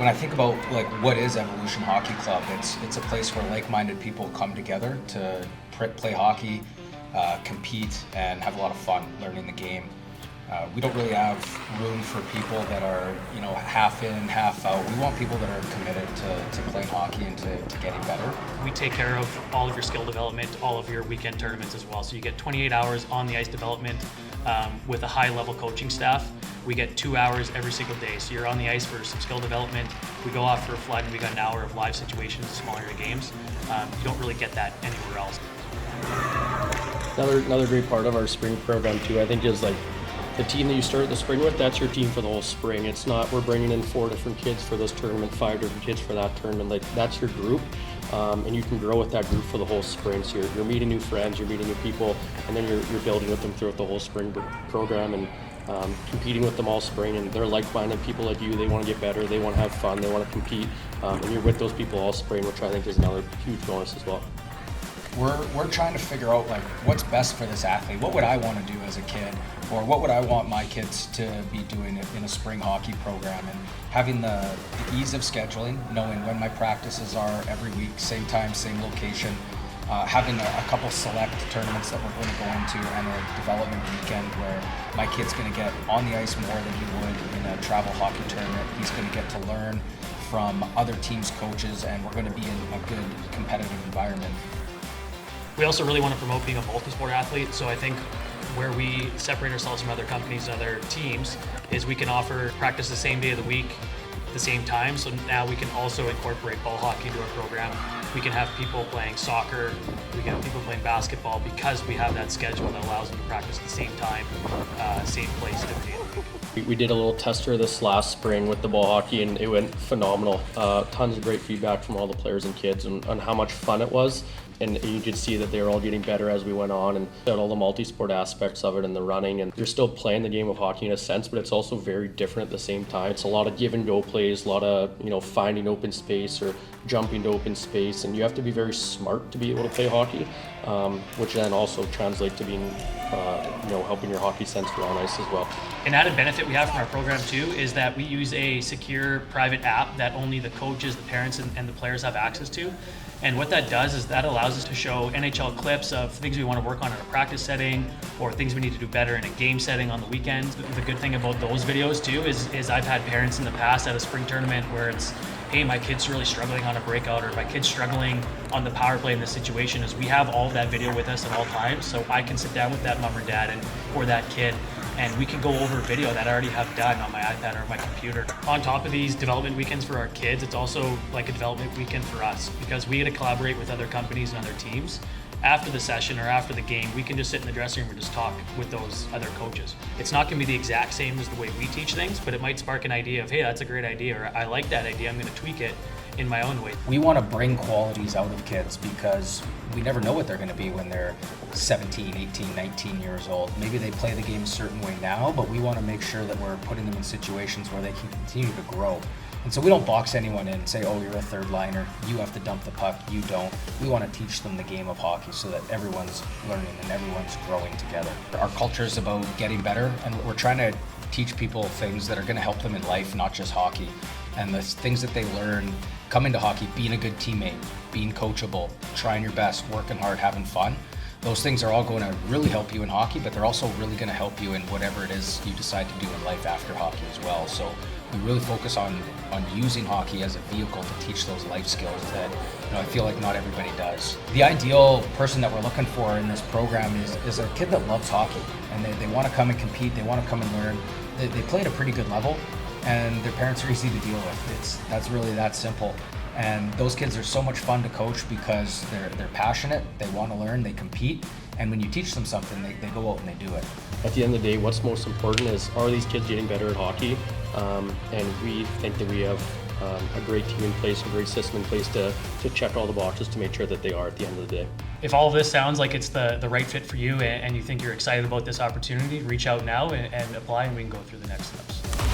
I think about like what is Evolution Hockey Club, it's a place where like-minded people come together to play hockey, compete, and have a lot of fun learning the game. We don't really have room for people that are, half in, half out. We want people that are committed to playing hockey and to getting better. We take care of all of your skill development, all of your weekend tournaments as well. So you get 28 hours on the ice development with a high-level coaching staff. We get 2 hours every single day. So you're on the ice for some skill development. We go off for a flood and we got an hour of live situations, smaller games. You don't really get that anywhere else. Another great part of our spring program too, I think, is like the team that you start the spring with, that's your team for the whole spring. It's not we're bringing in 4 different kids for this tournament, 5 different kids for that tournament. Like, that's your group, and you can grow with that group for the whole spring. So you're meeting new friends, you're meeting new people, and then you're building with them throughout the whole spring program and competing with them all spring. And they're like-minded people like you. They want to get better, they want to have fun, they want to compete, and you're with those people all spring, which I think is another huge bonus as well. We're trying to figure out like what's best for this athlete. What would I want to do as a kid, or what would I want my kids to be doing in a spring hockey program? And having the ease of scheduling, knowing when my practices are every week, same time, same location, having a couple select tournaments that we're going to go into, and a development weekend where my kid's going to get on the ice more than he would in a travel hockey tournament. He's going to get to learn from other teams' coaches, and we're going to be in a good competitive environment. We also really want to promote being a multi-sport athlete. So I think where we separate ourselves from other companies and other teams is we can offer practice the same day of the week, the same time. So now we can also incorporate ball hockey into our program. We can have people playing soccer, we can have people playing basketball, because we have that schedule that allows them to practice at the same time, same place, different day. We did a little tester this last spring with the ball hockey, and it went phenomenal. Tons of great feedback from all the players and kids on how much fun it was. And you could see that they were all getting better as we went on, and all the multi-sport aspects of it and the running. And you're still playing the game of hockey in a sense, but it's also very different at the same time. It's a lot of give and go plays, a lot of finding open space or jumping to open space, and you have to be very smart to be able to play hockey, which then also translates to being helping your hockey sense for on ice as well. An added benefit we have from our program too is that we use a secure private app that only the coaches, the parents, and the players have access to. And what that does is that allows us to show NHL clips of things we want to work on in a practice setting, or things we need to do better in a game setting on the weekends. The good thing about those videos too is I've had parents in the past at a spring tournament where it's, hey, my kid's really struggling on a breakout, or my kid's struggling on the power play in this situation, is we have all of that video with us at all times. So I can sit down with that mom or dad or that kid, and we can go over video that I already have done on my iPad or my computer. On top of these development weekends for our kids, it's also like a development weekend for us, because we get to collaborate with other companies and other teams. After the session or after the game, we can just sit in the dressing room and just talk with those other coaches. It's not going to be the exact same as the way we teach things, but it might spark an idea of, hey, that's a great idea, or I like that idea, I'm going to tweak it in my own way. We want to bring qualities out of kids, because we never know what they're going to be when they're 17, 18, 19 years old. Maybe they play the game a certain way now, but we want to make sure that we're putting them in situations where they can continue to grow. And so we don't box anyone in and say, oh, you're a third liner, you have to dump the puck, you don't. We want to teach them the game of hockey so that everyone's learning and everyone's growing together. Our culture is about getting better, and we're trying to teach people things that are going to help them in life, not just hockey. And the things that they learn coming to hockey, being a good teammate, being coachable, trying your best, working hard, having fun, those things are all going to really help you in hockey, but they're also really going to help you in whatever it is you decide to do in life after hockey as well. So we really focus on using hockey as a vehicle to teach those life skills that I feel like not everybody does. The ideal person that we're looking for in this program is a kid that loves hockey, and they want to come and compete, they want to come and learn. They play at a pretty good level, and their parents are easy to deal with. That's really that simple. And those kids are so much fun to coach because they're passionate, they want to learn, they compete, and when you teach them something, they go out and they do it. At the end of the day, what's most important is, are these kids getting better at hockey? And we think that we have a great team in place, a great system in place to check all the boxes to make sure that they are at the end of the day. If all of this sounds like it's the right fit for you and you think you're excited about this opportunity, reach out now and apply, and we can go through the next steps.